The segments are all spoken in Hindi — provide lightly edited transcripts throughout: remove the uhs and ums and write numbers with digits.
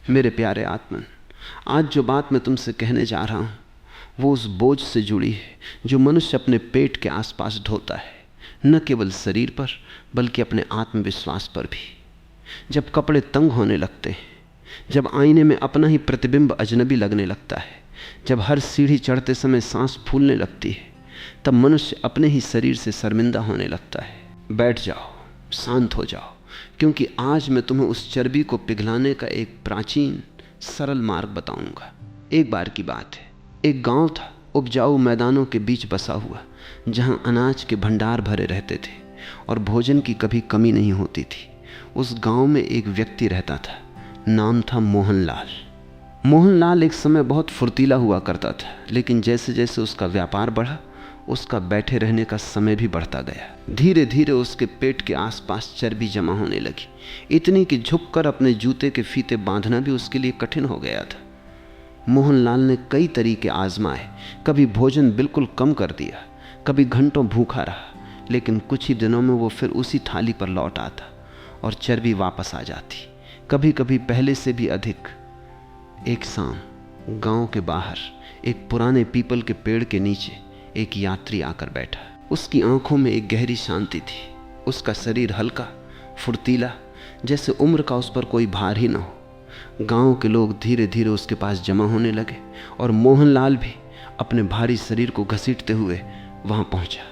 मेरे प्यारे आत्मन, आज जो बात मैं तुमसे कहने जा रहा हूँ वो उस बोझ से जुड़ी है जो मनुष्य अपने पेट के आसपास ढोता है, न केवल शरीर पर बल्कि अपने आत्मविश्वास पर भी। जब कपड़े तंग होने लगते हैं, जब आईने में अपना ही प्रतिबिंब अजनबी लगने लगता है, जब हर सीढ़ी चढ़ते समय सांस फूलने लगती है, तब मनुष्य अपने ही शरीर से शर्मिंदा होने लगता है। बैठ जाओ, शांत हो जाओ, क्योंकि आज मैं तुम्हें उस चर्बी को पिघलाने का एक प्राचीन सरल मार्ग बताऊंगा। एक बार की बात है, एक गांव था, उपजाऊ मैदानों के बीच बसा हुआ, जहां अनाज के भंडार भरे रहते थे और भोजन की कभी कमी नहीं होती थी। उस गांव में एक व्यक्ति रहता था, नाम था मोहनलाल। मोहनलाल एक समय बहुत फुर्तीला हुआ करता था, लेकिन जैसे जैसे उसका व्यापार बढ़ा, उसका बैठे रहने का समय भी बढ़ता गया। धीरे धीरे उसके पेट के आसपास चर्बी जमा होने लगी, इतनी कि झुककर अपने जूते के फीते बांधना भी उसके लिए कठिन हो गया था। मोहनलाल ने कई तरीके आजमाए, कभी भोजन बिल्कुल कम कर दिया, कभी घंटों भूखा रहा, लेकिन कुछ ही दिनों में वो फिर उसी थाली पर लौट आता और चर्बी वापस आ जाती, कभी कभी पहले से भी अधिक। एक शाम गांव के बाहर एक पुराने पीपल के पेड़ के नीचे एक यात्री आकर बैठा। उसकी आंखों में एक गहरी शांति थी, उसका शरीर हल्का फुर्तीला, जैसे उम्र का उस पर कोई भार ही न हो। गांव के लोग धीरे धीरे उसके पास जमा होने लगे और मोहनलाल भी अपने भारी शरीर को घसीटते हुए वहां पहुंचा।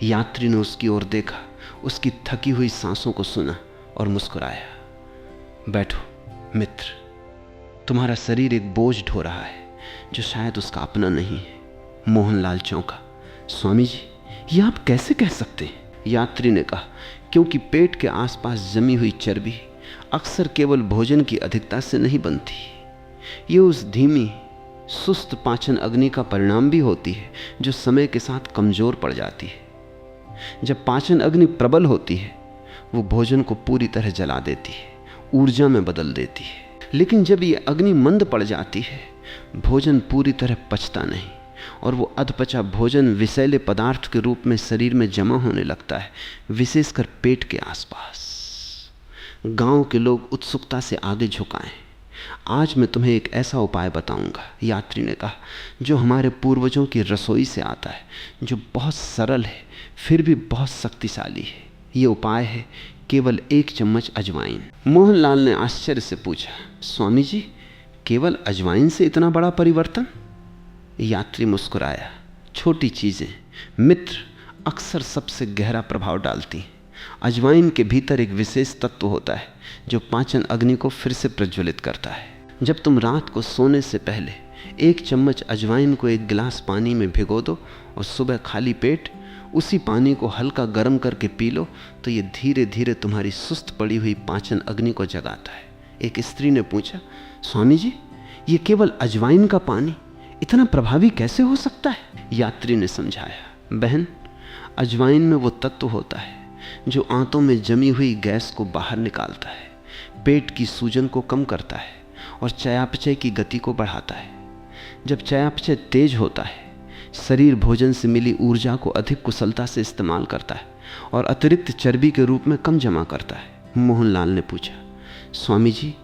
यात्री ने उसकी ओर देखा, उसकी थकी हुई सांसों को सुना और मुस्कुराया। बैठो मित्र, तुम्हारा शरीर एक बोझ ढो रहा है जो शायद उसका अपना नहीं है। मोहनलाल चौंका। स्वामी जी, ये आप कैसे कह सकते हैं? यात्री ने कहा, क्योंकि पेट के आसपास जमी हुई चर्बी अक्सर केवल भोजन की अधिकता से नहीं बनती, ये उस धीमी सुस्त पाचन अग्नि का परिणाम भी होती है जो समय के साथ कमजोर पड़ जाती है। जब पाचन अग्नि प्रबल होती है, वो भोजन को पूरी तरह जला देती है, ऊर्जा में बदल देती है। लेकिन जब ये अग्नि मंद पड़ जाती है, भोजन पूरी तरह पचता नहीं और वो अधपचा भोजन विषैले पदार्थ के रूप में शरीर में जमा होने लगता है, विशेषकर पेट के आसपास। गांव के लोग उत्सुकता से आगे झुकाएं। आज मैं तुम्हें एक ऐसा उपाय बताऊंगा, यात्री ने कहा, जो हमारे पूर्वजों की रसोई से आता है, जो बहुत सरल है फिर भी बहुत शक्तिशाली है। ये उपाय है केवल 1 चम्मच अजवाइन। मोहनलाल ने आश्चर्य से पूछा, स्वामी जी, केवल अजवाइन से इतना बड़ा परिवर्तन? यात्री मुस्कुराया। छोटी चीजें मित्र अक्सर सबसे गहरा प्रभाव डालती हैं। अजवाइन के भीतर एक विशेष तत्व होता है जो पाचन अग्नि को फिर से प्रज्वलित करता है। जब तुम रात को सोने से पहले 1 चम्मच अजवाइन को 1 गिलास पानी में भिगो दो और सुबह खाली पेट उसी पानी को हल्का गर्म करके पी लो, तो ये धीरे धीरे तुम्हारी सुस्त पड़ी हुई पाचन अग्नि को जगाता है। एक स्त्री ने पूछा, स्वामी जी, ये केवल अजवाइन का पानी इतना प्रभावी कैसे हो सकता है? यात्री ने समझाया, बहन, अजवाइन में वो तत्व होता है जो आंतों में जमी हुई गैस को बाहर निकालता है, पेट की सूजन को कम करता है और चयापचय की गति को बढ़ाता है। जब चयापचय तेज होता है, शरीर भोजन से मिली ऊर्जा को अधिक कुशलता से इस्तेमाल करता है और अतिरिक्त चर्बी के रूप में कम जमा करता है। मोहनलाल ने पूछा, स्वामी जी,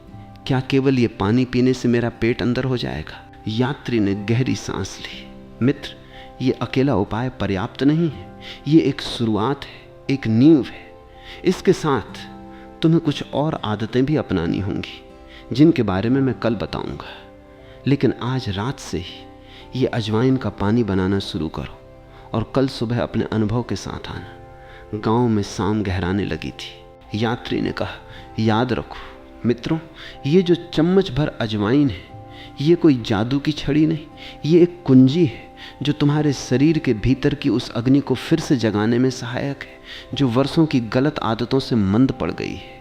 क्या केवल ये पानी पीने से मेरा पेट अंदर हो जाएगा? यात्री ने गहरी सांस ली। मित्र, ये अकेला उपाय पर्याप्त नहीं है, ये एक शुरुआत है, एक नींव है। इसके साथ तुम्हें कुछ और आदतें भी अपनानी होंगी जिनके बारे में मैं कल बताऊंगा। लेकिन आज रात से ही ये अजवाइन का पानी बनाना शुरू करो और कल सुबह अपने अनुभव के साथ आना। गांव में शाम गहराने लगी थी। यात्री ने कहा, याद रखो मित्रों, ये जो चम्मच भर अजवाइन है, ये कोई जादू की छड़ी नहीं, ये एक कुंजी है जो तुम्हारे शरीर के भीतर की उस अग्नि को फिर से जगाने में सहायक है, जो वर्षों की गलत आदतों से मंद पड़ गई है।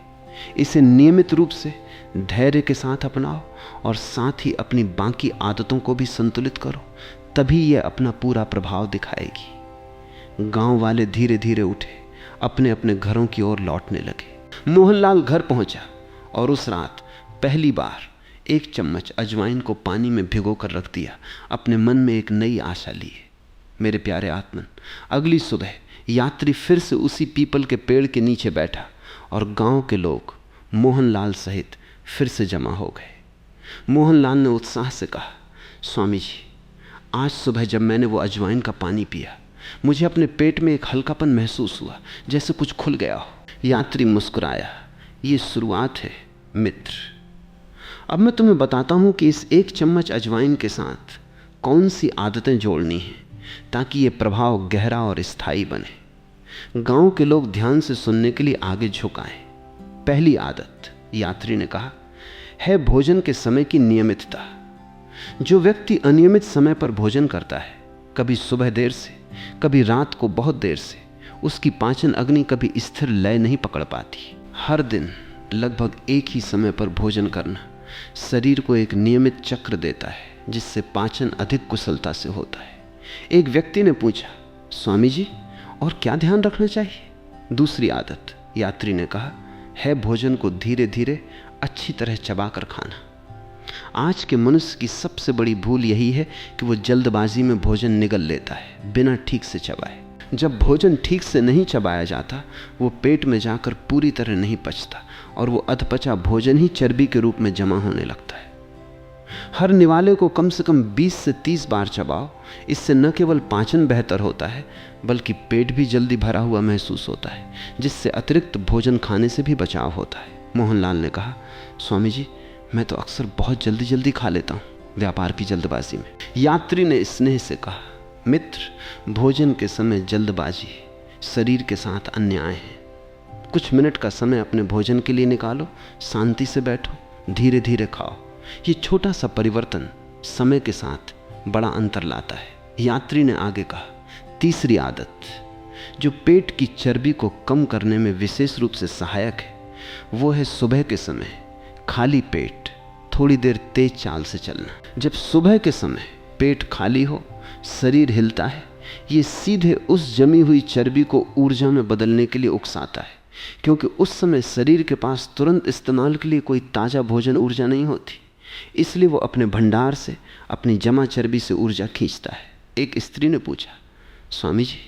इसे नियमित रूप से धैर्य के साथ अपनाओ और साथ ही अपनी बाकी आदतों को भी संतुलित करो, तभी यह अपना पूरा प्रभाव दिखाएगी। गांव वाले धीरे धीरे उठे, अपने अपने घरों की ओर लौटने लगे। मोहनलाल घर पहुंचा और उस रात पहली बार 1 चम्मच अजवाइन को पानी में भिगो कर रख दिया। अपने मन में एक नई आशा ली। मेरे प्यारे आत्मन, अगली सुबह यात्री फिर से उसी पीपल के पेड़ के नीचे बैठा और गांव के लोग मोहनलाल सहित फिर से जमा हो गए। मोहनलाल ने उत्साह से कहा, स्वामी जी, आज सुबह जब मैंने वो अजवाइन का पानी पिया, मुझे अपने पेट में एक हल्कापन महसूस हुआ, जैसे कुछ खुल गया हो। यात्री मुस्कुराया। ये शुरुआत है मित्र। अब मैं तुम्हें बताता हूं कि इस एक चम्मच अजवाइन के साथ कौन सी आदतें जोड़नी हैं ताकि ये प्रभाव गहरा और स्थायी बने। गांव के लोग ध्यान से सुनने के लिए आगे झुकाएं। पहली आदत, यात्री ने कहा, है भोजन के समय की नियमितता। जो व्यक्ति अनियमित समय पर भोजन करता है, कभी सुबह देर से, कभी रात को बहुत देर से, उसकी पाचन अग्नि कभी स्थिर लय नहीं पकड़ पाती। हर दिन लगभग एक ही समय पर भोजन करना शरीर को एक नियमित चक्र देता है, जिससे पाचन अधिक कुशलता से होता है। एक व्यक्ति ने पूछा, स्वामी जी, और क्या ध्यान रखना चाहिए? दूसरी आदत, यात्री ने कहा, है भोजन को धीरे धीरे अच्छी तरह चबाकर खाना। आज के मनुष्य की सबसे बड़ी भूल यही है कि वो जल्दबाजी में भोजन निगल लेता है बिना ठीक से चबाए। जब भोजन ठीक से नहीं चबाया जाता, वो पेट में जाकर पूरी तरह नहीं पचता और वो अधपचा भोजन ही चर्बी के रूप में जमा होने लगता है। हर निवाले को कम से कम 20 से 30 बार चबाओ। इससे न केवल पाचन बेहतर होता है, बल्कि पेट भी जल्दी भरा हुआ महसूस होता है, जिससे अतिरिक्त भोजन खाने से भी बचाव होता है। मोहनलाल ने कहा, स्वामी जी, मैं तो अक्सर बहुत जल्दी जल्दी खा लेता हूँ, व्यापार की जल्दबाजी में। यात्री ने स्नेह से कहा, मित्र, भोजन के समय जल्दबाजी शरीर के साथ अन्याय है। कुछ मिनट का समय अपने भोजन के लिए निकालो, शांति से बैठो, धीरे धीरे खाओ। ये छोटा सा परिवर्तन समय के साथ बड़ा अंतर लाता है। यात्री ने आगे कहा, तीसरी आदत जो पेट की चर्बी को कम करने में विशेष रूप से सहायक है, वो है सुबह के समय खाली पेट थोड़ी देर तेज चाल से चलना। जब सुबह के समय पेट खाली हो, शरीर हिलता है, ये सीधे उस जमी हुई चर्बी को ऊर्जा में बदलने के लिए उकसाता है, क्योंकि उस समय शरीर के पास तुरंत इस्तेमाल के लिए कोई ताज़ा भोजन ऊर्जा नहीं होती। इसलिए वो अपने भंडार से, अपनी जमा चर्बी से ऊर्जा खींचता है। एक स्त्री ने पूछा, स्वामी जी,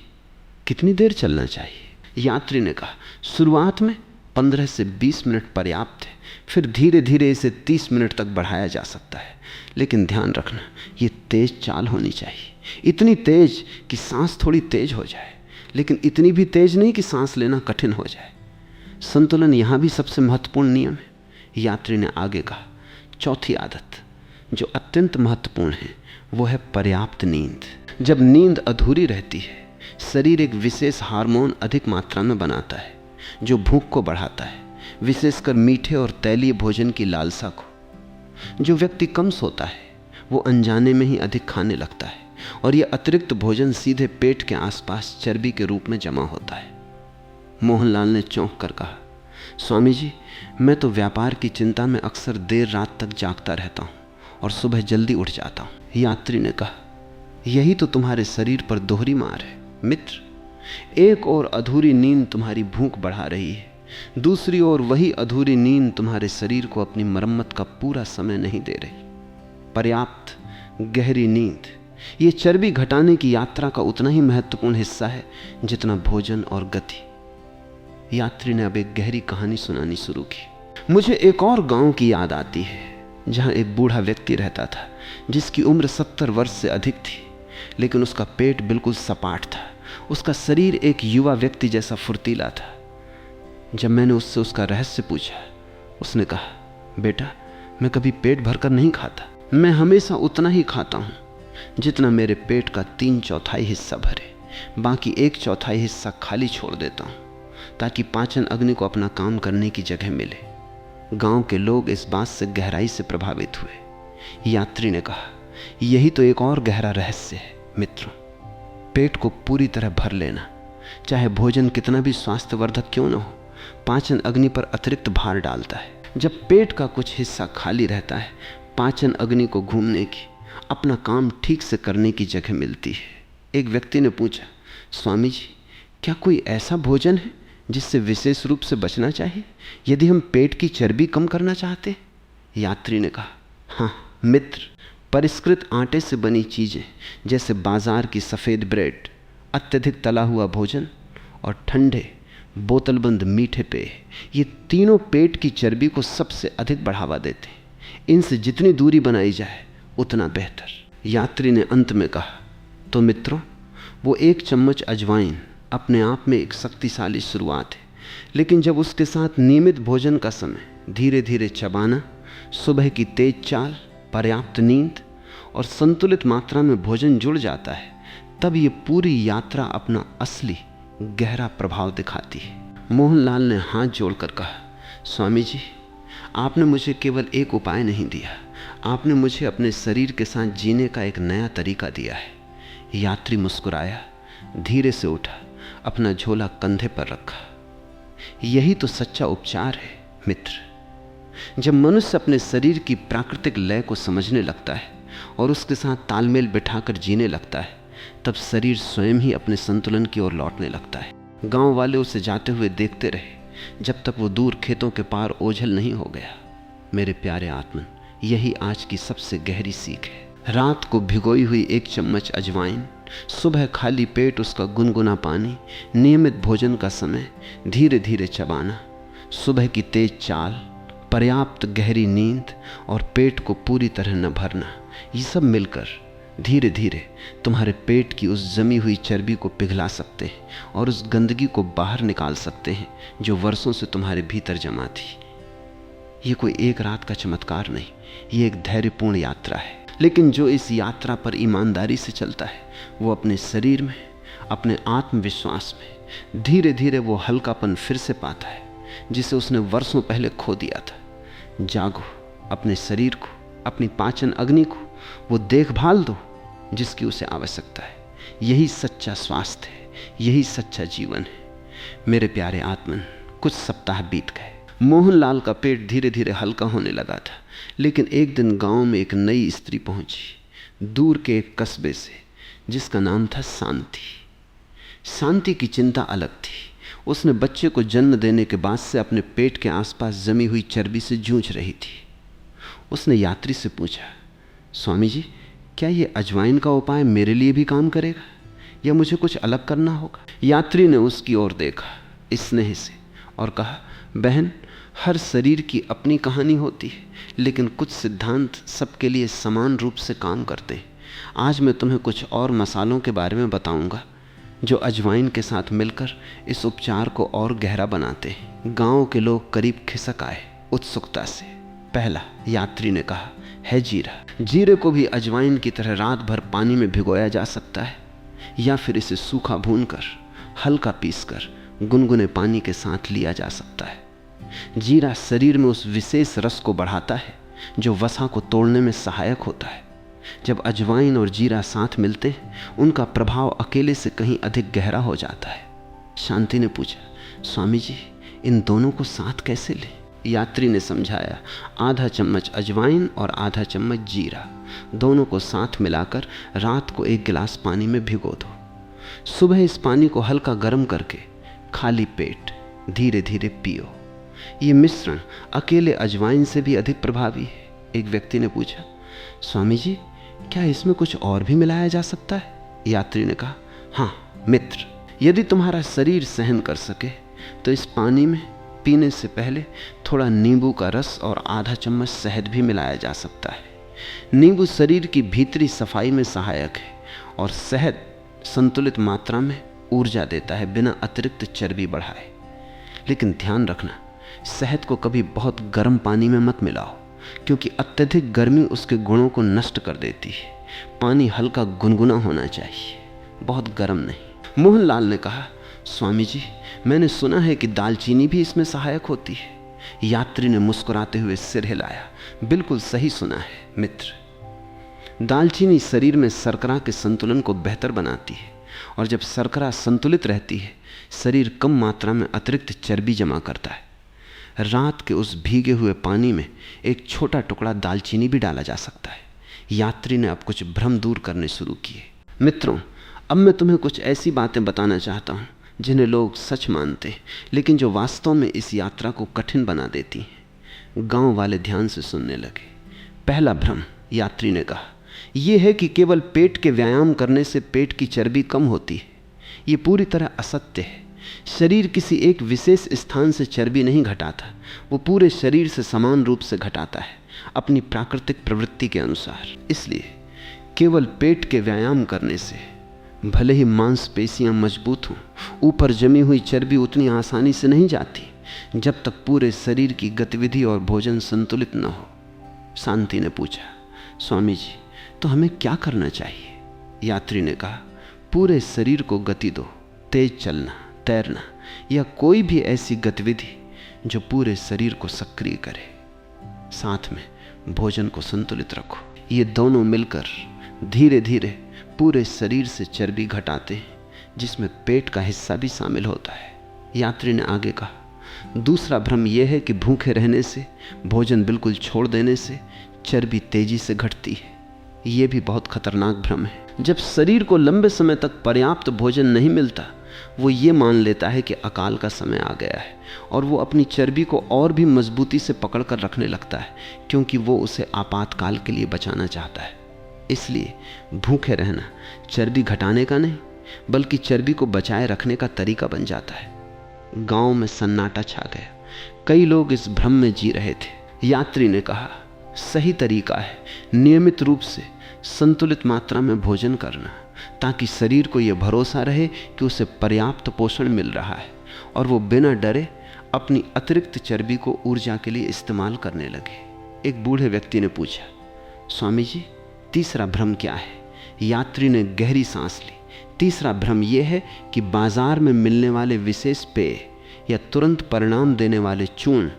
कितनी देर चलना चाहिए? यात्री ने कहा, शुरुआत में 15 से 20 मिनट पर्याप्त है, फिर धीरे धीरे इसे 30 मिनट तक बढ़ाया जा सकता है। लेकिन ध्यान रखना, ये तेज चाल होनी चाहिए, इतनी तेज कि सांस थोड़ी तेज हो जाए, लेकिन इतनी भी तेज नहीं कि सांस लेना कठिन हो जाए। संतुलन यहाँ भी सबसे महत्वपूर्ण नियम है। यात्री ने आगे कहा, चौथी आदत जो अत्यंत महत्वपूर्ण है, वो है पर्याप्त नींद। जब नींद अधूरी रहती है, शरीर एक विशेष हार्मोन अधिक मात्रा में बनाता है, जो भूख को बढ़ाता है, विशेषकर मीठे और तैलीय भोजन की लालसा को। जो व्यक्ति कम सोता है, वो अनजाने में ही अधिक खाने लगता है, और यह अतिरिक्त भोजन सीधे पेट के आसपास चर्बी के रूप में जमा होता है। मोहनलाल ने चौंक कर कहा, स्वामी जी, मैं तो व्यापार की चिंता में अक्सर देर रात तक जागता रहता हूँ और सुबह जल्दी उठ जाता हूँ। यात्री ने कहा, यही तो तुम्हारे शरीर पर दोहरी मार है मित्र। एक और अधूरी नींद तुम्हारी भूख बढ़ा रही है, दूसरी ओर वही अधूरी नींद तुम्हारे शरीर को अपनी मरम्मत का पूरा समय नहीं दे रही। पर्याप्त गहरी नींद ये चर्बी घटाने की यात्रा का उतना ही महत्वपूर्ण हिस्सा है जितना भोजन और गति। यात्री ने अब एक गहरी कहानी सुनानी शुरू की। मुझे एक और गांव की याद आती है, जहां एक बूढ़ा व्यक्ति रहता था, जिसकी उम्र 70 वर्ष से अधिक थी, लेकिन उसका पेट बिल्कुल सपाट था। उसका शरीर एक युवा व्यक्ति जैसा फुर्तीला था। जब मैंने उससे उसका रहस्य पूछा, उसने कहा, बेटा, मैं कभी पेट भरकर नहीं खाता। मैं हमेशा उतना ही खाता हूँ जितना मेरे पेट का 3/4 हिस्सा भरे, बाकी 1/4 हिस्सा खाली छोड़ देता हूँ, ताकि पाचन अग्नि को अपना काम करने की जगह मिले। गांव के लोग इस बात से गहराई से प्रभावित हुए। यात्री ने कहा, यही तो एक और गहरा रहस्य है मित्रों। पेट को पूरी तरह भर लेना, चाहे भोजन कितना भी स्वास्थ्यवर्धक क्यों न हो, पाचन अग्नि पर अतिरिक्त भार डालता है। जब पेट का कुछ हिस्सा खाली रहता है, पाचन अग्नि को घूमने की, अपना काम ठीक से करने की जगह मिलती है। एक व्यक्ति ने पूछा, स्वामी जी, क्या कोई ऐसा भोजन है जिससे विशेष रूप से बचना चाहिए, यदि हम पेट की चर्बी कम करना चाहते? यात्री ने कहा, हाँ मित्र, परिष्कृत आटे से बनी चीज़ें जैसे बाजार की सफ़ेद ब्रेड, अत्यधिक तला हुआ भोजन और ठंडे बोतलबंद मीठे पेय, ये तीनों पेट की चर्बी को सबसे अधिक बढ़ावा देते हैं। इनसे जितनी दूरी बनाई जाए उतना बेहतर। यात्री ने अंत में कहा, तो मित्रों, वो 1 चम्मच अजवाइन अपने आप में एक शक्तिशाली शुरुआत है, लेकिन जब उसके साथ नियमित भोजन का समय, धीरे धीरे चबाना, सुबह की तेज चाल, पर्याप्त नींद और संतुलित मात्रा में भोजन जुड़ जाता है, तब ये पूरी यात्रा अपना असली गहरा प्रभाव दिखाती है। मोहनलाल ने हाथ जोड़कर कहा, स्वामी जी, आपने मुझे केवल एक उपाय नहीं दिया, आपने मुझे अपने शरीर के साथ जीने का एक नया तरीका दिया है। यात्री मुस्कुराया, धीरे से उठा, अपना झोला कंधे पर रखा। यही तो सच्चा उपचार है मित्र। जब मनुष्य अपने शरीर की प्राकृतिक लय को समझने लगता है और उसके साथ तालमेल बिठाकर जीने लगता है, तब शरीर स्वयं ही अपने संतुलन की ओर लौटने लगता है। गांव वाले उसे जाते हुए देखते रहे जब तक वो दूर खेतों के पार ओझल नहीं हो गया। मेरे प्यारे आत्मन, यही आज की सबसे गहरी सीख है। रात को भिगोई हुई 1 चम्मच अजवाइन, सुबह खाली पेट उसका गुनगुना पानी, नियमित भोजन का समय, धीरे धीरे चबाना, सुबह की तेज चाल, पर्याप्त गहरी नींद और पेट को पूरी तरह न भरना, ये सब मिलकर धीरे धीरे तुम्हारे पेट की उस जमी हुई चर्बी को पिघला सकते हैं और उस गंदगी को बाहर निकाल सकते हैं जो वर्षों से तुम्हारे भीतर जमा थी। ये कोई एक रात का चमत्कार नहीं, ये एक धैर्यपूर्ण यात्रा है। लेकिन जो इस यात्रा पर ईमानदारी से चलता है, वो अपने शरीर में, अपने आत्मविश्वास में धीरे धीरे वो हल्कापन फिर से पाता है जिसे उसने वर्षों पहले खो दिया था। जागो, अपने शरीर को, अपनी पाचन अग्नि को वो देखभाल दो जिसकी उसे आवश्यकता है। यही सच्चा स्वास्थ्य है, यही सच्चा जीवन है। मेरे प्यारे आत्मन, कुछ सप्ताह बीत गए। मोहनलाल का पेट धीरे धीरे हल्का होने लगा था, लेकिन एक दिन गांव में एक नई स्त्री पहुंची, दूर के एक कस्बे से, जिसका नाम था शांति। शांति की चिंता अलग थी। उसने बच्चे को जन्म देने के बाद से अपने पेट के आसपास जमी हुई चर्बी से जूझ रही थी। उसने यात्री से पूछा, स्वामी जी, क्या ये अजवाइन का उपाय मेरे लिए भी काम करेगा या मुझे कुछ अलग करना होगा? यात्री ने उसकी ओर देखा स्नेह से और कहा, बहन, हर शरीर की अपनी कहानी होती है, लेकिन कुछ सिद्धांत सबके लिए समान रूप से काम करते हैं। आज मैं तुम्हें कुछ और मसालों के बारे में बताऊंगा जो अजवाइन के साथ मिलकर इस उपचार को और गहरा बनाते हैं। गांव के लोग करीब खिसक आए उत्सुकता से। पहला, यात्री ने कहा, है जीरा। जीरे को भी अजवाइन की तरह रात भर पानी में भिगोया जा सकता है या फिर इसे सूखा भूनकर, हल्का पीसकर गुनगुने पानी के साथ लिया जा सकता है। जीरा शरीर में उस विशेष रस को बढ़ाता है जो वसा को तोड़ने में सहायक होता है। जब अजवाइन और जीरा साथ मिलते हैं, उनका प्रभाव अकेले से कहीं अधिक गहरा हो जाता है। शांति ने पूछा, स्वामी जी, इन दोनों को साथ कैसे लें? यात्री ने समझाया, आधा चम्मच अजवाइन और आधा चम्मच जीरा, दोनों को साथ मिलाकर रात को 1 गिलास पानी में भिगो दो। सुबह इस पानी को हल्का गर्म करके खाली पेट धीरे धीरे पियो। ये मिश्रण अकेले अजवाइन से भी अधिक प्रभावी है। एक व्यक्ति ने पूछा, स्वामी जी, क्या इसमें कुछ और भी मिलाया जा सकता है? यात्री ने कहा, हाँ मित्र, यदि तुम्हारा शरीर सहन कर सके तो इस पानी में पीने से पहले थोड़ा नींबू का रस और आधा चम्मच शहद भी मिलाया जा सकता है। नींबू शरीर की भीतरी सफाई में सहायक है और शहद संतुलित मात्रा में ऊर्जा देता है बिना अतिरिक्त चर्बी बढ़ाए। लेकिन ध्यान रखना, शहद को कभी बहुत गर्म पानी में मत मिलाओ, क्योंकि अत्यधिक गर्मी उसके गुणों को नष्ट कर देती है। पानी हल्का गुनगुना होना चाहिए, बहुत गर्म नहीं। मोहनलाल ने कहा, स्वामी जी, मैंने सुना है कि दालचीनी भी इसमें सहायक होती है। यात्री ने मुस्कुराते हुए सिर हिलाया, बिल्कुल सही सुना है मित्र। दालचीनी शरीर में शर्करा के संतुलन को बेहतर बनाती है और जब शर्करा संतुलित रहती है, शरीर कम मात्रा में अतिरिक्त चर्बी जमा करता है। रात के उस भीगे हुए पानी में एक छोटा टुकड़ा दालचीनी भी डाला जा सकता है। यात्री ने अब कुछ भ्रम दूर करने शुरू किए। मित्रों, अब मैं तुम्हें कुछ ऐसी बातें बताना चाहता हूँ जिन्हें लोग सच मानते हैं, लेकिन जो वास्तव में इस यात्रा को कठिन बना देती हैं। गांव वाले ध्यान से सुनने लगे। पहला भ्रम, यात्री ने कहा, यह है कि केवल पेट के व्यायाम करने से पेट की चर्बी कम होती है। ये पूरी तरह असत्य है। शरीर किसी एक विशेष स्थान से चर्बी नहीं घटाता, वो पूरे शरीर से समान रूप से घटाता है। अपनी प्राकृतिक प्रवृत्ति के अनुसार। इसलिए केवल पेट के व्यायाम करने से भले ही मांसपेशियां मजबूत हों, ऊपर जमी हुई चर्बी उतनी आसानी से नहीं जाती जब तक पूरे शरीर की गतिविधि और भोजन संतुलित न हो। शांति ने पूछा, स्वामी जी तो हमें क्या करना चाहिए? यात्री ने कहा, पूरे शरीर को गति दो, तेज चलना, तैरना या कोई भी ऐसी गतिविधि जो पूरे शरीर को सक्रिय करे। साथ में भोजन को संतुलित रखो। ये दोनों मिलकर धीरे धीरे पूरे शरीर से चर्बी घटाते हैं, जिसमें पेट का हिस्सा भी शामिल होता है। यात्री ने आगे कहा, दूसरा भ्रम यह है कि भूखे रहने से, भोजन बिल्कुल छोड़ देने से चर्बी तेजी से घटती है। यह भी बहुत खतरनाक भ्रम है। जब शरीर को लंबे समय तक पर्याप्त भोजन नहीं मिलता, वो ये मान लेता है कि अकाल का समय आ गया है और वो अपनी चर्बी को और भी मजबूती से पकड़ कर रखने लगता है, क्योंकि वो उसे आपातकाल के लिए बचाना चाहता है। इसलिए भूखे रहना चर्बी घटाने का नहीं, बल्कि चर्बी को बचाए रखने का तरीका बन जाता है। गांव में सन्नाटा छा गया। कई लोग इस भ्रम में जी रहे थे। यात्री ने कहा, सही तरीका है नियमित रूप से संतुलित मात्रा में भोजन करना, ताकि शरीर को यह भरोसा रहे कि उसे पर्याप्त पोषण मिल रहा है और वो बिना डरे अपनी अतिरिक्त चर्बी को ऊर्जा के लिए इस्तेमाल करने लगे। एक बूढ़े व्यक्ति ने पूछा, स्वामी जी तीसरा भ्रम क्या है? यात्री ने गहरी सांस ली। तीसरा भ्रम यह है कि बाजार में मिलने वाले विशेष पेय या तुरंत परिणाम देने वाले चूर्ण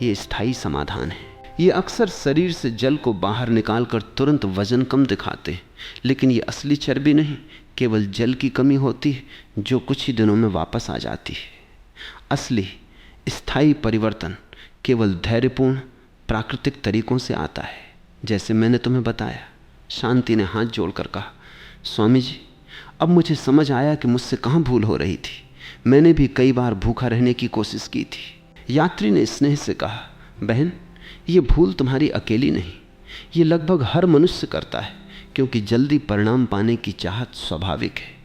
ये स्थायी समाधान है। ये अक्सर शरीर से जल को बाहर निकालकर तुरंत वजन कम दिखाते हैं, लेकिन ये असली चर्बी नहीं, केवल जल की कमी होती है जो कुछ ही दिनों में वापस आ जाती है। असली स्थायी परिवर्तन केवल धैर्यपूर्ण प्राकृतिक तरीकों से आता है, जैसे मैंने तुम्हें बताया। शांति ने हाथ जोड़कर कहा, स्वामी जी अब मुझे समझ आया कि मुझसे कहाँ भूल हो रही थी। मैंने भी कई बार भूखा रहने की कोशिश की थी। यात्री ने स्नेह से कहा, बहन ये भूल तुम्हारी अकेली नहीं, ये लगभग हर मनुष्य करता है, क्योंकि जल्दी परिणाम पाने की चाहत स्वाभाविक है।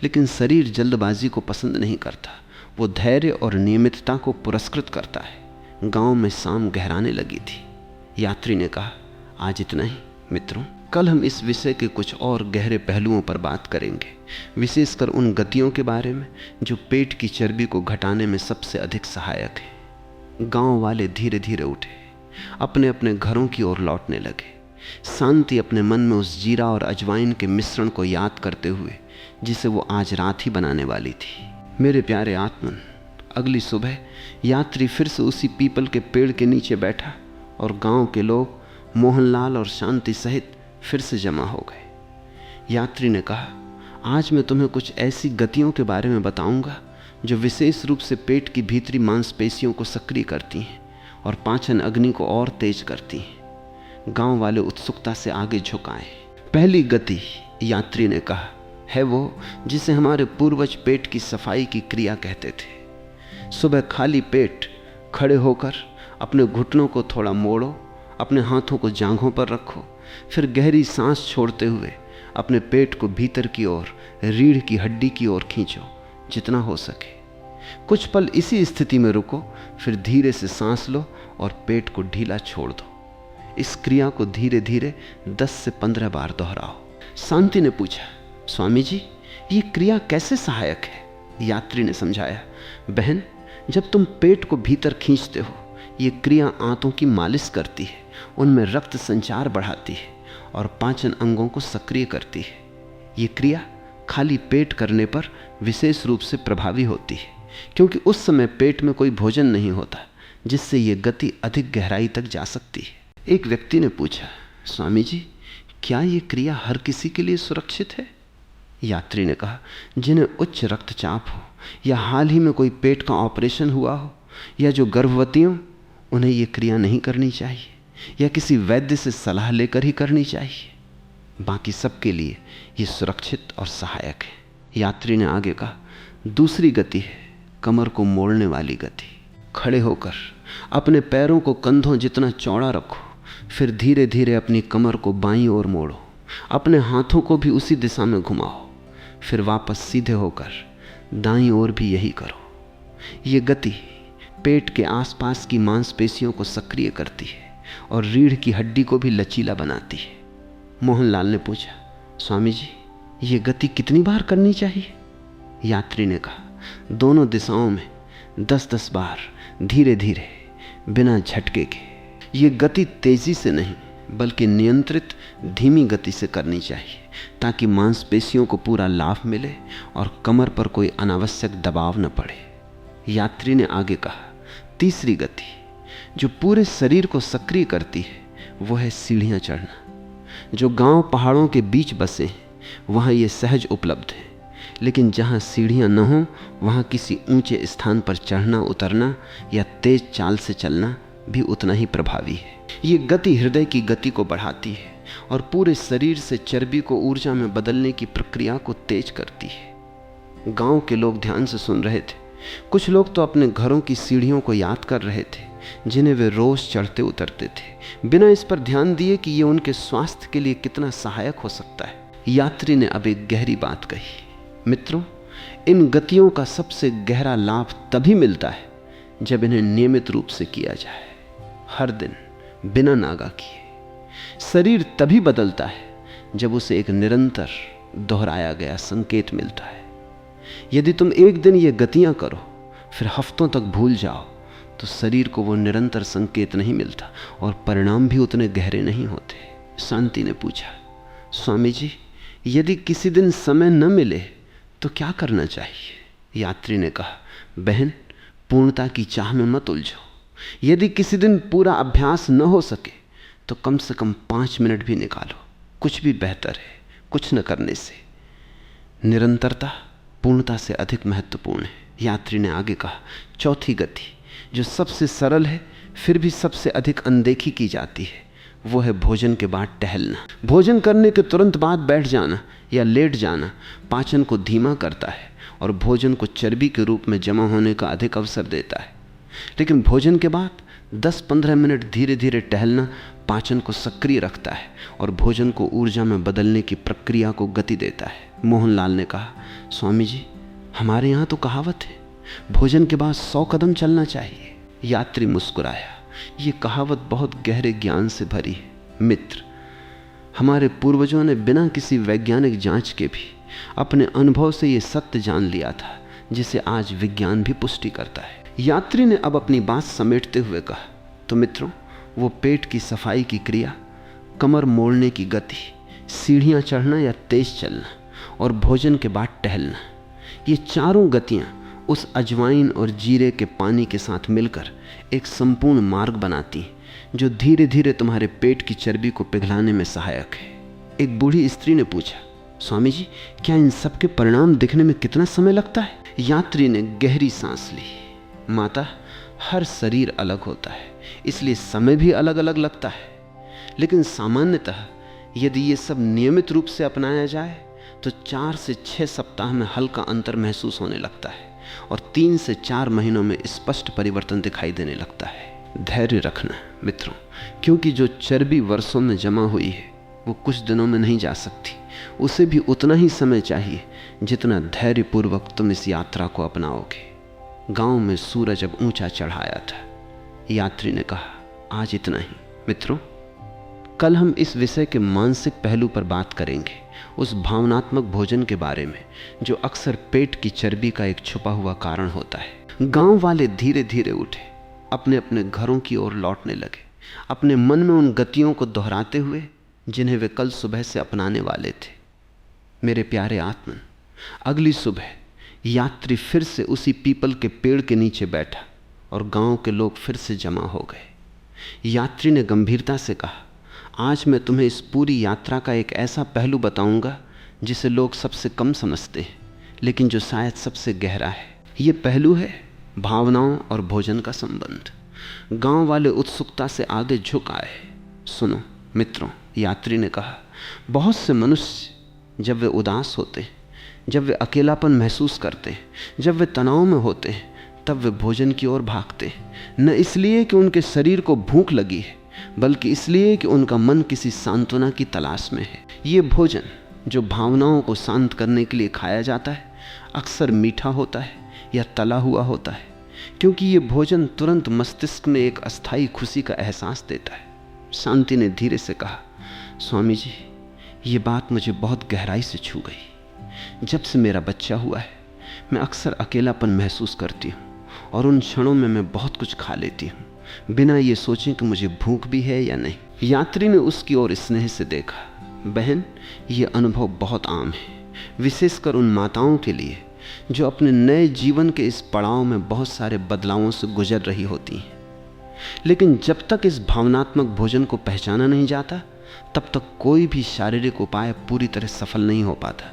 लेकिन शरीर जल्दबाजी को पसंद नहीं करता, वो धैर्य और नियमितता को पुरस्कृत करता है। गांव में शाम गहराने लगी थी। यात्री ने कहा, आज इतना ही मित्रों, कल हम इस विषय के कुछ और गहरे पहलुओं पर बात करेंगे, विशेषकर उन गतियों के बारे में जो पेट की चर्बी को घटाने में सबसे अधिक सहायक है। गांव वाले धीरे धीरे उठे, अपने अपने घरों की ओर लौटने लगे। शांति अपने मन में उस जीरा और अजवाइन के मिश्रण को याद करते हुए जिसे वो आज रात ही बनाने वाली थी। मेरे प्यारे आत्मन, अगली सुबह यात्री फिर से उसी पीपल के पेड़ के नीचे बैठा और गांव के लोग मोहनलाल और शांति सहित फिर से जमा हो गए। यात्री ने कहा, आज मैं तुम्हें कुछ ऐसी गतियों के बारे में बताऊंगा जो विशेष रूप से पेट की भीतरी मांसपेशियों को सक्रिय करती हैं और पाचन अग्नि को और तेज करती हैं। गांव वाले उत्सुकता से आगे झुकाए। पहली गति, यात्री ने कहा, है वो जिसे हमारे पूर्वज पेट की सफाई की क्रिया कहते थे। सुबह खाली पेट खड़े होकर अपने घुटनों को थोड़ा मोड़ो, अपने हाथों को जांघों पर रखो, फिर गहरी सांस छोड़ते हुए अपने पेट को भीतर की ओर, रीढ़ की हड्डी की ओर खींचो जितना हो सके। कुछ पल इसी स्थिति में रुको, फिर धीरे से सांस लो और पेट को ढीला छोड़ दो। इस क्रिया को धीरे धीरे 10 से 15 बार दोहराओ। शांति ने पूछा, स्वामी जी ये क्रिया कैसे सहायक है? यात्री ने समझाया, बहन जब तुम पेट को भीतर खींचते हो, ये क्रिया आंतों की मालिश करती है, उनमें रक्त संचार बढ़ाती है और पाचन अंगों को सक्रिय करती है। ये क्रिया खाली पेट करने पर विशेष रूप से प्रभावी होती है, क्योंकि उस समय पेट में कोई भोजन नहीं होता, जिससे ये गति अधिक गहराई तक जा सकती है। एक व्यक्ति ने पूछा, स्वामी जी क्या ये क्रिया हर किसी के लिए सुरक्षित है? यात्री ने कहा, जिन्हें उच्च रक्तचाप हो या हाल ही में कोई पेट का ऑपरेशन हुआ हो या जो गर्भवती हों, उन्हें ये क्रिया नहीं करनी चाहिए या किसी वैद्य से सलाह लेकर ही करनी चाहिए। बाकी सबके लिए ये सुरक्षित और सहायक है। यात्री ने आगे कहा, दूसरी गति है कमर को मोड़ने वाली गति। खड़े होकर अपने पैरों को कंधों जितना चौड़ा रखो, फिर धीरे धीरे अपनी कमर को बाईं ओर मोड़ो, अपने हाथों को भी उसी दिशा में घुमाओ, फिर वापस सीधे होकर दाईं ओर भी यही करो। ये गति पेट के आसपास की मांसपेशियों को सक्रिय करती है और रीढ़ की हड्डी को भी लचीला बनाती है। मोहनलाल ने पूछा, स्वामी जी ये गति कितनी बार करनी चाहिए? यात्री ने कहा, दोनों दिशाओं में 10-10 बार, धीरे धीरे, बिना झटके के। ये गति तेजी से नहीं बल्कि नियंत्रित धीमी गति से करनी चाहिए, ताकि मांसपेशियों को पूरा लाभ मिले और कमर पर कोई अनावश्यक दबाव न पड़े। यात्री ने आगे कहा, तीसरी गति जो पूरे शरीर को सक्रिय करती है वो है सीढ़ियाँ चढ़ना। जो गांव पहाड़ों के बीच बसे हैं वहाँ ये सहज उपलब्ध है, लेकिन जहाँ सीढ़ियाँ न हों वहाँ किसी ऊंचे स्थान पर चढ़ना उतरना या तेज चाल से चलना भी उतना ही प्रभावी है। ये गति हृदय की गति को बढ़ाती है और पूरे शरीर से चर्बी को ऊर्जा में बदलने की प्रक्रिया को तेज करती है। गांव के लोग ध्यान से सुन रहे थे। कुछ लोग तो अपने घरों की सीढ़ियों को याद कर रहे थे जिन्हें वे रोज चढ़ते उतरते थे, बिना इस पर ध्यान दिए कि ये उनके स्वास्थ्य के लिए कितना सहायक हो सकता है। यात्री ने अब एक गहरी बात कही, मित्रों, इन गतियों का सबसे गहरा लाभ तभी मिलता है जब इन्हें नियमित रूप से किया जाए, हर दिन बिना नागा किए। शरीर तभी बदलता है जब उसे एक निरंतर दोहराया गया संकेत मिलता है। यदि तुम एक दिन ये गतियां करो फिर हफ्तों तक भूल जाओ तो शरीर को वो निरंतर संकेत नहीं मिलता और परिणाम भी उतने गहरे नहीं होते। शांति ने पूछा, स्वामी जी यदि किसी दिन समय न मिले तो क्या करना चाहिए? यात्री ने कहा, बहन, पूर्णता की चाह में मत उलझो। यदि किसी दिन पूरा अभ्यास न हो सके तो कम से कम 5 मिनट भी निकालो, कुछ भी बेहतर है कुछ न करने से। निरंतरता पूर्णता से अधिक महत्वपूर्ण है। यात्री ने आगे कहा, चौथी गति जो सबसे सरल है फिर भी सबसे अधिक अनदेखी की जाती है वो है भोजन के बाद टहलना। भोजन करने के तुरंत बाद बैठ जाना या लेट जाना पाचन को धीमा करता है और भोजन को चर्बी के रूप में जमा होने का अधिक अवसर देता है। लेकिन भोजन के बाद 10-15 मिनट धीरे धीरे टहलना पाचन को सक्रिय रखता है और भोजन को ऊर्जा में बदलने की प्रक्रिया को गति देता है। मोहनलाल ने कहा, स्वामी जी हमारे यहाँ तो कहावत है भोजन के बाद 100 कदम चलना चाहिए। यात्री मुस्कुराया, ये कहावत बहुत गहरे ज्ञान से भरी है। मित्र, हमारे पूर्वजों ने बिना किसी वैज्ञानिक जांच के भी अपने अनुभव से ये सत्य जान लिया था जिसे आज विज्ञान भी पुष्टि करता है। यात्री ने अब अपनी बात समेटते हुए कहा, तो मित्रों, वो पेट की सफाई की क्रिया, कमर मोड़ने की गति, सीढ़ियाँ चढ़ना या तेज चलना और भोजन के बाद टहलना, ये चारों गतियाँ उस अजवाइन और जीरे के पानी के साथ मिलकर एक संपूर्ण मार्ग बनाती हैं जो धीरे धीरे तुम्हारे पेट की चर्बी को पिघलाने में सहायक है। एक बूढ़ी स्त्री ने पूछा, स्वामी जी क्या इन सब के परिणाम दिखने में कितना समय लगता है? यात्री ने गहरी सांस ली, माता, हर शरीर अलग होता है इसलिए समय भी अलग अलग लगता है, लेकिन सामान्यतः यदि ये सब नियमित रूप से अपनाया जाए तो 4 से 6 सप्ताह में हल्का अंतर महसूस होने लगता है और 3 से 4 महीनों में स्पष्ट परिवर्तन दिखाई देने लगता है। धैर्य रखना मित्रों, क्योंकि जो चर्बी वर्षों में जमा हुई है वो कुछ दिनों में नहीं जा सकती। उसे भी उतना ही समय चाहिए जितना धैर्यपूर्वक तुम इस यात्रा को अपनाओगे। गांव में सूरज अब ऊंचा चढ़ाया था। यात्री ने कहा, आज इतना ही। मित्रों, कल हम इस विषय के मानसिक पहलू पर बात करेंगे, उस भावनात्मक भोजन के बारे में जो अक्सर पेट की चर्बी का एक छुपा हुआ कारण होता है। गांव वाले धीरे धीरे उठे, अपने अपने घरों की ओर लौटने लगे, अपने मन में उन गतियों को दोहराते हुए जिन्हें वे कल सुबह से अपनाने वाले थे। मेरे प्यारे आत्मन, अगली सुबह यात्री फिर से उसी पीपल के पेड़ के नीचे बैठा और गांव के लोग फिर से जमा हो गए। यात्री ने गंभीरता से कहा, आज मैं तुम्हें इस पूरी यात्रा का एक ऐसा पहलू बताऊंगा जिसे लोग सबसे कम समझते हैं, लेकिन जो शायद सबसे गहरा है। ये पहलू है भावनाओं और भोजन का संबंध। गांव वाले उत्सुकता से आगे झुक आए। सुनो मित्रों, यात्री ने कहा, बहुत से मनुष्य जब वे उदास होते हैं, जब वे अकेलापन महसूस करते हैं, जब वे तनाव में होते हैं, तब वे भोजन की ओर भागते हैं, न इसलिए कि उनके शरीर को भूख लगी है बल्कि इसलिए कि उनका मन किसी सांत्वना की तलाश में है। ये भोजन जो भावनाओं को शांत करने के लिए खाया जाता है अक्सर मीठा होता है या तला हुआ होता है, क्योंकि ये भोजन तुरंत मस्तिष्क में एक अस्थायी खुशी का एहसास देता है। शांति ने धीरे से कहा, स्वामी जी, ये बात मुझे बहुत गहराई से छू गई। जब से मेरा बच्चा हुआ है मैं अक्सर अकेलापन महसूस करती हूँ और उन क्षणों में मैं बहुत कुछ खा लेती हूँ बिना ये सोचे कि मुझे भूख भी है या नहीं। यात्री ने उसकी ओर स्नेह से देखा। बहन, ये अनुभव बहुत आम है, विशेषकर उन माताओं के लिए जो अपने नए जीवन के इस पड़ाव में बहुत सारे बदलावों से गुजर रही होती हैं। लेकिन जब तक इस भावनात्मक भोजन को पहचाना नहीं जाता तब तक कोई भी शारीरिक उपाय पूरी तरह सफल नहीं हो पाता,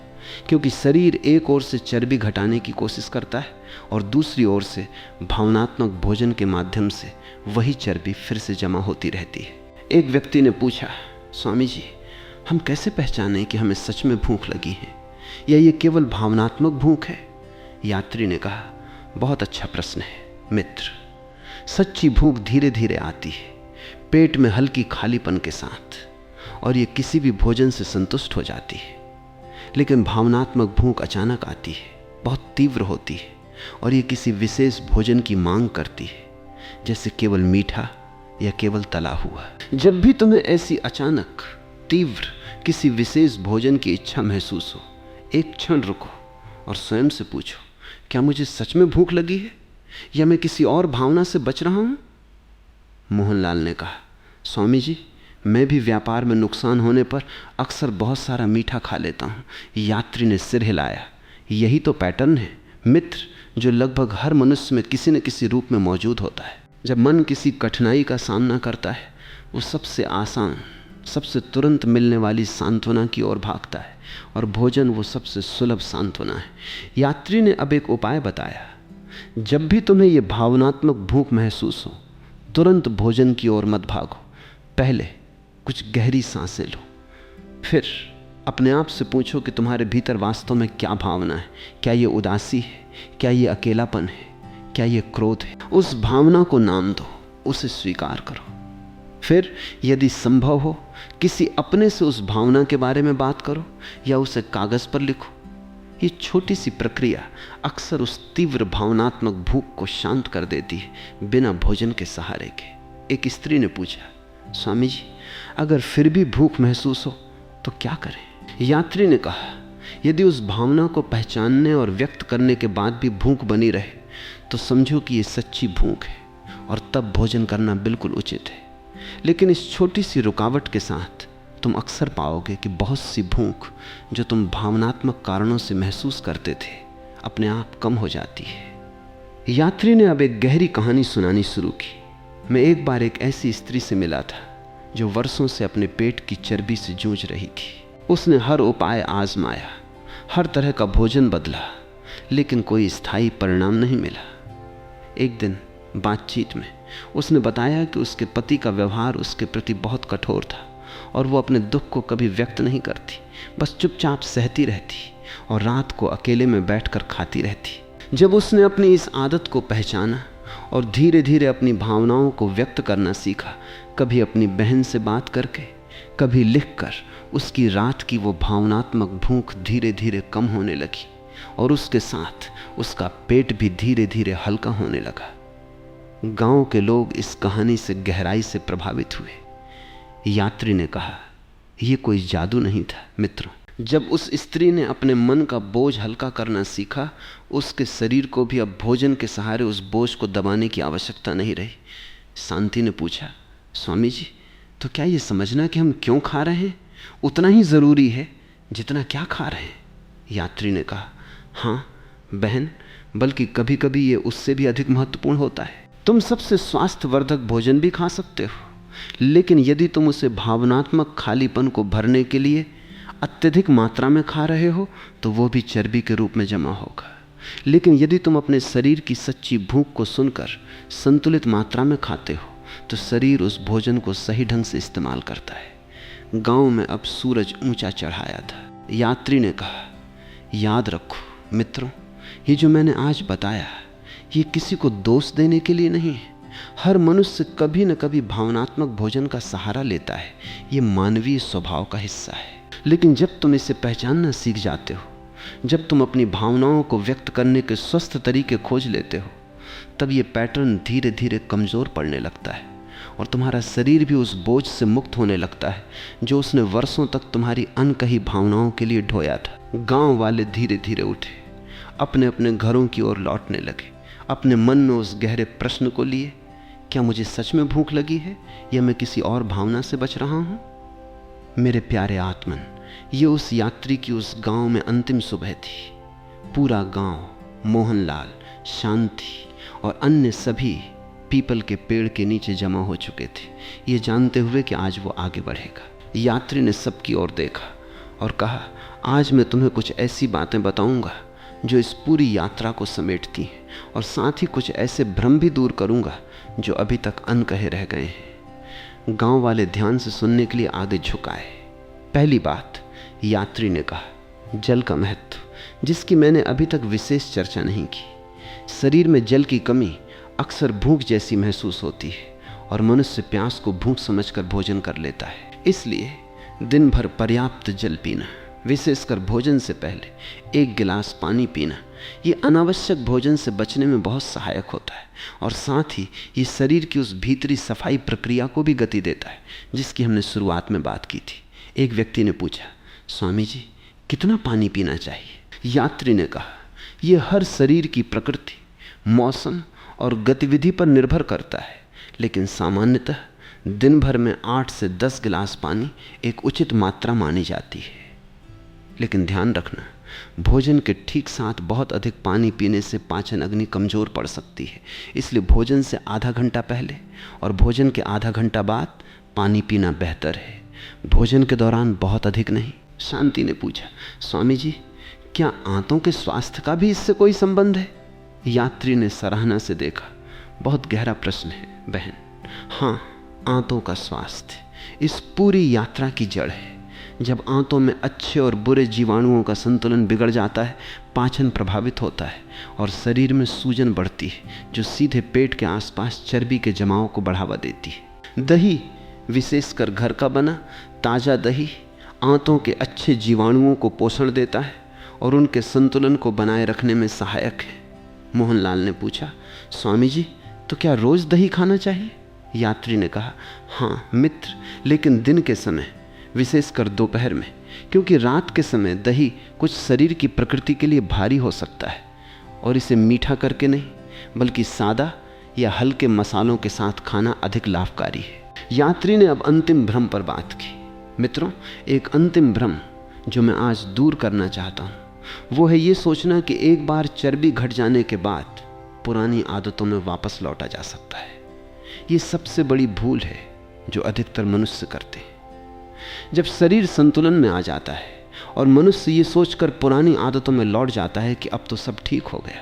क्योंकि शरीर एक ओर से चर्बी घटाने की कोशिश करता है और दूसरी ओर से भावनात्मक भोजन के माध्यम से वही चर्बी फिर से जमा होती रहती है। एक व्यक्ति ने पूछा, स्वामी जी, हम कैसे पहचानें कि हमें सच में भूख लगी है या ये केवल भावनात्मक भूख है? यात्री ने कहा, बहुत अच्छा प्रश्न है मित्र। सच्ची भूख धीरे धीरे आती है, पेट में हल्की खालीपन के साथ, और ये किसी भी भोजन से संतुष्ट हो जाती है। लेकिन भावनात्मक भूख अचानक आती है, बहुत तीव्र होती है और ये किसी विशेष भोजन की मांग करती है, जैसे केवल मीठा या केवल तला हुआ। जब भी तुम्हें ऐसी अचानक तीव्र किसी विशेष भोजन की इच्छा महसूस हो, एक क्षण रुको और स्वयं से पूछो, क्या मुझे सच में भूख लगी है या मैं किसी और भावना से बच रहा हूं? मोहनलाल ने कहा, स्वामी जी, मैं भी व्यापार में नुकसान होने पर अक्सर बहुत सारा मीठा खा लेता हूं। यात्री ने सिर हिलाया। यही तो पैटर्न है मित्र, जो लगभग हर मनुष्य में किसी न किसी रूप में मौजूद होता है। जब मन किसी कठिनाई का सामना करता है, वो सबसे आसान, सबसे तुरंत मिलने वाली सांत्वना की ओर भागता है, और भोजन वो सबसे सुलभ सांत्वना है। यात्री ने अब एक उपाय बताया, जब भी तुम्हें ये भावनात्मक भूख महसूस हो, तुरंत भोजन की ओर मत भागो। पहले कुछ गहरी सांसें लो, फिर अपने आप से पूछो कि तुम्हारे भीतर वास्तव में क्या भावना है। क्या ये उदासी है? क्या ये अकेलापन है? क्या ये क्रोध है? उस भावना को नाम दो, उसे स्वीकार करो। फिर यदि संभव हो किसी अपने से उस भावना के बारे में बात करो या उसे कागज पर लिखो। ये छोटी सी प्रक्रिया अक्सर उस तीव्र भावनात्मक भूख को शांत कर देती है, बिना भोजन के सहारे के। एक स्त्री ने पूछा, स्वामी जी, अगर फिर भी भूख महसूस हो तो क्या करें? यात्री ने कहा, यदि उस भावना को पहचानने और व्यक्त करने के बाद भी भूख बनी रहे तो समझो कि ये सच्ची भूख है और तब भोजन करना बिल्कुल उचित है। लेकिन इस छोटी सी रुकावट के साथ तुम अक्सर पाओगे कि बहुत सी भूख जो तुम भावनात्मक कारणों से महसूस करते थे, अपने आप कम हो जाती है। यात्री ने अब एक गहरी कहानी सुनानी शुरू की। मैं एक बार एक ऐसी स्त्री से मिला था जो वर्षों से अपने पेट की चर्बी से जूझ रही थी। उसने हर उपाय आजमाया, हर तरह का भोजन बदला, लेकिन कोई स्थायी परिणाम नहीं मिला। एक दिन बातचीत में उसने बताया कि उसके पति का व्यवहार उसके प्रति बहुत कठोर था और वो अपने दुख को कभी व्यक्त नहीं करती, बस चुपचाप सहती रहती और रात को अकेले में बैठकर खाती रहती। जब उसने अपनी इस आदत को पहचाना और धीरे धीरे अपनी भावनाओं को व्यक्त करना सीखा, कभी अपनी बहन से बात करके, कभी लिखकर, उसकी रात की वो भावनात्मक भूख धीरे धीरे कम होने लगी और उसके साथ उसका पेट भी धीरे धीरे हल्का होने लगा। गांव के लोग इस कहानी से गहराई से प्रभावित हुए। यात्री ने कहा, यह कोई जादू नहीं था मित्रों। जब उस स्त्री ने अपने मन का बोझ हल्का करना सीखा, उसके शरीर को भी अब भोजन के सहारे उस बोझ को दबाने की आवश्यकता नहीं रही। शांति ने पूछा, स्वामी जी, तो क्या ये समझना कि हम क्यों खा रहे हैं उतना ही ज़रूरी है जितना क्या खा रहे हैं? यात्री ने कहा, हाँ बहन, बल्कि कभी कभी ये उससे भी अधिक महत्वपूर्ण होता है। तुम सबसे स्वास्थ्यवर्धक भोजन भी खा सकते हो, लेकिन यदि तुम उसे भावनात्मक खालीपन को भरने के लिए अत्यधिक मात्रा में खा रहे हो तो वो भी चर्बी के रूप में जमा होगा। लेकिन यदि तुम अपने शरीर की सच्ची भूख को सुनकर संतुलित मात्रा में खाते हो तो शरीर उस भोजन को सही ढंग से इस्तेमाल करता है। गांव में अब सूरज ऊंचा चढ़ाया था। यात्री ने कहा, याद रखो मित्रों, ये जो मैंने आज बताया ये किसी को दोष देने के लिए नहीं है। हर मनुष्य कभी न कभी भावनात्मक भोजन का सहारा लेता है, ये मानवीय स्वभाव का हिस्सा है। लेकिन जब तुम इसे पहचानना सीख जाते हो, जब तुम अपनी भावनाओं को व्यक्त करने के स्वस्थ तरीके खोज लेते हो, तब ये पैटर्न धीरे धीरे कमज़ोर पड़ने लगता है और तुम्हारा शरीर भी उस बोझ से मुक्त होने लगता है जो उसने वर्षों तक तुम्हारी अनकही भावनाओं के लिए ढोया था। गांव वाले धीरे धीरे उठे, अपने अपने घरों की ओर लौटने लगे, अपने मन में उस गहरे प्रश्न को लिए, क्या मुझे सच में भूख लगी है या मैं किसी और भावना से बच रहा हूं? मेरे प्यारे आत्मन, ये उस यात्री की उस गांव में अंतिम सुबह थी। पूरा गांव, मोहनलाल, शांति और अन्य सभी पीपल के पेड़ के नीचे जमा हो चुके थे, ये जानते हुए कि आज वो आगे बढ़ेगा। यात्री ने सबकी ओर देखा और कहा, आज मैं तुम्हें कुछ ऐसी बातें बताऊंगा जो इस पूरी यात्रा को समेटती हैं, और साथ ही कुछ ऐसे भ्रम भी दूर करूंगा जो अभी तक अनकहे रह गए हैं। गांव वाले ध्यान से सुनने के लिए आगे झुकाए। पहली बात, यात्री ने कहा, जल का महत्व, जिसकी मैंने अभी तक विशेष चर्चा नहीं की। शरीर में जल की कमी अक्सर भूख जैसी महसूस होती है और मनुष्य प्यास को भूख समझकर भोजन कर लेता है। इसलिए दिन भर पर्याप्त जल पीना, विशेषकर भोजन से पहले 1 गिलास पानी पीना, ये अनावश्यक भोजन से बचने में बहुत सहायक होता है और साथ ही ये शरीर की उस भीतरी सफाई प्रक्रिया को भी गति देता है जिसकी हमने शुरुआत में बात की थी। एक व्यक्ति ने पूछा, स्वामी जी कितना पानी पीना चाहिए? यात्री ने कहा, यह हर शरीर की प्रकृति, मौसम और गतिविधि पर निर्भर करता है, लेकिन सामान्यतः दिन भर में 8 से 10 गिलास पानी एक उचित मात्रा मानी जाती है। लेकिन ध्यान रखना, भोजन के ठीक साथ बहुत अधिक पानी पीने से पाचन अग्नि कमजोर पड़ सकती है, इसलिए भोजन से आधा घंटा पहले और भोजन के आधा घंटा बाद पानी पीना बेहतर है, भोजन के दौरान बहुत अधिक नहीं। शांति ने पूछा, स्वामी जी क्या आंतों के स्वास्थ्य का भी इससे कोई संबंध है? यात्री ने सराहना से देखा, बहुत गहरा प्रश्न है बहन। हाँ, आंतों का स्वास्थ्य इस पूरी यात्रा की जड़ है। जब आंतों में अच्छे और बुरे जीवाणुओं का संतुलन बिगड़ जाता है, पाचन प्रभावित होता है और शरीर में सूजन बढ़ती है जो सीधे पेट के आसपास चर्बी के जमाव को बढ़ावा देती है। दही, विशेषकर घर का बना ताज़ा दही, आंतों के अच्छे जीवाणुओं को पोषण देता है और उनके संतुलन को बनाए रखने में सहायक है। मोहनलाल ने पूछा, स्वामी जी तो क्या रोज़ दही खाना चाहिए? यात्री ने कहा, हाँ मित्र, लेकिन दिन के समय, विशेषकर दोपहर में, क्योंकि रात के समय दही कुछ शरीर की प्रकृति के लिए भारी हो सकता है और इसे मीठा करके नहीं बल्कि सादा या हल्के मसालों के साथ खाना अधिक लाभकारी है। यात्री ने अब अंतिम भ्रम पर बात की। मित्रों, एक अंतिम भ्रम जो मैं आज दूर करना चाहता हूँ वो है ये सोचना कि एक बार चर्बी घट जाने के बाद पुरानी आदतों में वापस लौटा जा सकता है। ये सबसे बड़ी भूल है जो अधिकतर मनुष्य करते हैं। जब शरीर संतुलन में आ जाता है और मनुष्य ये सोचकर पुरानी आदतों में लौट जाता है कि अब तो सब ठीक हो गया,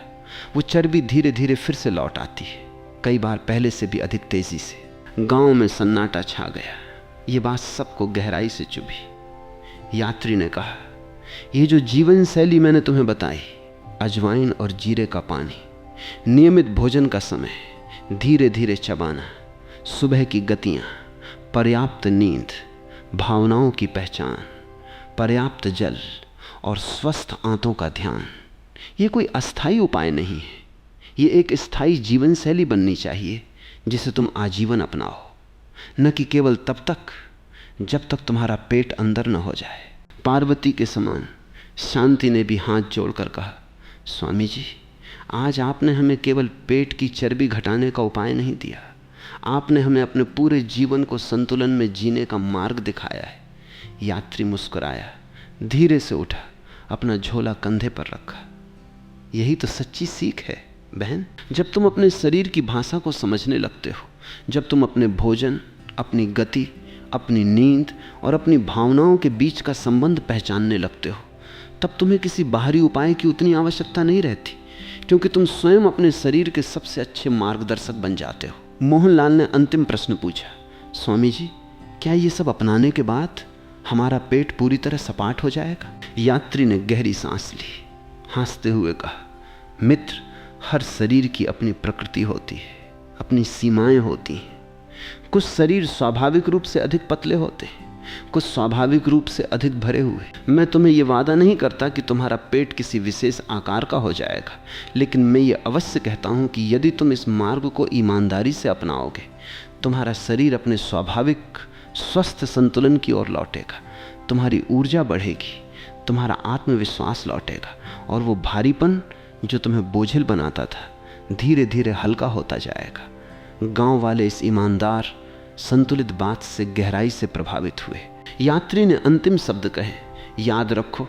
वो चर्बी धीरे धीरे फिर से लौट आती है, कई बार पहले से भी अधिक तेजी से। गांव में सन्नाटा छा गया। ये बात सबको गहराई से चुभी। यात्री ने कहा, ये जो जीवन शैली मैंने तुम्हें बताई, अजवाइन और जीरे का पानी, नियमित भोजन का समय, धीरे धीरे चबाना, सुबह की गतियाँ, पर्याप्त नींद, भावनाओं की पहचान, पर्याप्त जल और स्वस्थ आंतों का ध्यान, ये कोई अस्थायी उपाय नहीं है। ये एक स्थायी जीवन शैली बननी चाहिए जिसे तुम आजीवन अपनाओ, न कि केवल तब तक जब तक तुम्हारा पेट अंदर न हो जाए। पार्वती के समान शांति ने भी हाथ जोड़कर कहा, स्वामी जी आज आपने हमें केवल पेट की चर्बी घटाने का उपाय नहीं दिया, आपने हमें अपने पूरे जीवन को संतुलन में जीने का मार्ग दिखाया है। यात्री मुस्कुराया, धीरे से उठा, अपना झोला कंधे पर रखा। यही तो सच्ची सीख है बहन। जब तुम अपने शरीर की भाषा को समझने लगते हो, जब तुम अपने भोजन, अपनी गति, अपनी नींद और अपनी भावनाओं के बीच का संबंध पहचानने लगते हो, तब तुम्हें किसी बाहरी उपाय की उतनी आवश्यकता नहीं रहती, क्योंकि तुम स्वयं अपने शरीर के सबसे अच्छे मार्गदर्शक बन जाते हो। मोहनलाल ने अंतिम प्रश्न पूछा, स्वामी जी क्या ये सब अपनाने के बाद हमारा पेट पूरी तरह सपाट हो जाएगा? यात्री ने गहरी सांस ली, हंसते हुए कहा, मित्र, हर शरीर की अपनी प्रकृति होती है, अपनी सीमाएं होती हैं। कुछ शरीर स्वाभाविक रूप से अधिक पतले होते हैं, कुछ स्वाभाविक रूप से अधिक भरे हुए। मैं तुम्हें यह वादा नहीं करता कि तुम्हारा पेट किसी विशेष आकार का हो जाएगा, लेकिन मैं ये अवश्य कहता हूं कि यदि तुम इस मार्ग को ईमानदारी से अपनाओगे तुम्हारा शरीर अपने स्वाभाविक स्वस्थ संतुलन की ओर लौटेगा, तुम्हारी ऊर्जा बढ़ेगी, तुम्हारा आत्मविश्वास लौटेगा, और वो भारीपन जो तुम्हें बोझिल बनाता था धीरे धीरे हल्का होता जाएगा। गांव वाले इस ईमानदार संतुलित बात से गहराई से प्रभावित हुए। यात्री ने अंतिम शब्द कहे, याद रखो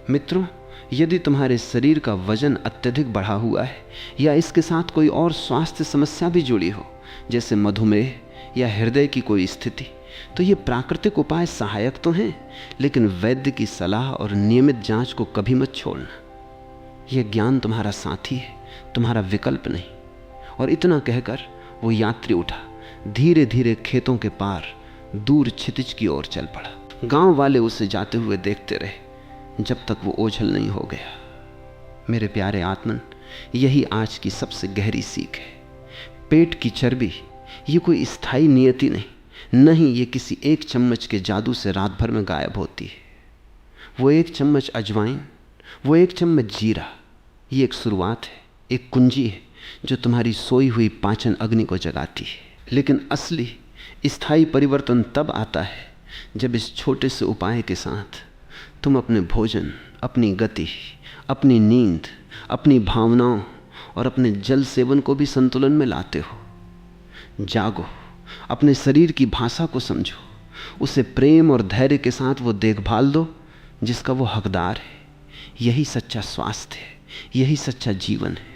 मित्रों, यदि तुम्हारे शरीर का वजन अत्यधिक बढ़ा हुआ है या इसके साथ कोई और स्वास्थ्य समस्या भी जुड़ी हो, जैसे मधुमेह या हृदय की कोई स्थिति, तो ये प्राकृतिक उपाय सहायक तो हैं, लेकिन वैद्य की सलाह और नियमित जांच को कभी मत छोड़ना। यह ज्ञान तुम्हारा साथी है, तुम्हारा विकल्प नहीं। और इतना कहकर वो यात्री उठा, धीरे धीरे खेतों के पार दूर क्षितिज की ओर चल पड़ा। गांव वाले उसे जाते हुए देखते रहे जब तक वो ओझल नहीं हो गया। मेरे प्यारे आत्मन, यही आज की सबसे गहरी सीख है। पेट की चर्बी ये कोई स्थायी नियति नहीं, ये किसी एक चम्मच के जादू से रात भर में गायब होती है। वो एक चम्मच अजवाइन, वो एक चम्मच जीरा, ये एक शुरुआत है, एक कुंजी है जो तुम्हारी सोई हुई पाचन अग्नि को जगाती है। लेकिन असली स्थायी परिवर्तन तब आता है जब इस छोटे से उपाय के साथ तुम अपने भोजन, अपनी गति, अपनी नींद, अपनी भावनाओं और अपने जल सेवन को भी संतुलन में लाते हो। जागो, अपने शरीर की भाषा को समझो, उसे प्रेम और धैर्य के साथ वो देखभाल दो जिसका वो हकदार है। यही सच्चा स्वास्थ्य है, यही सच्चा जीवन है।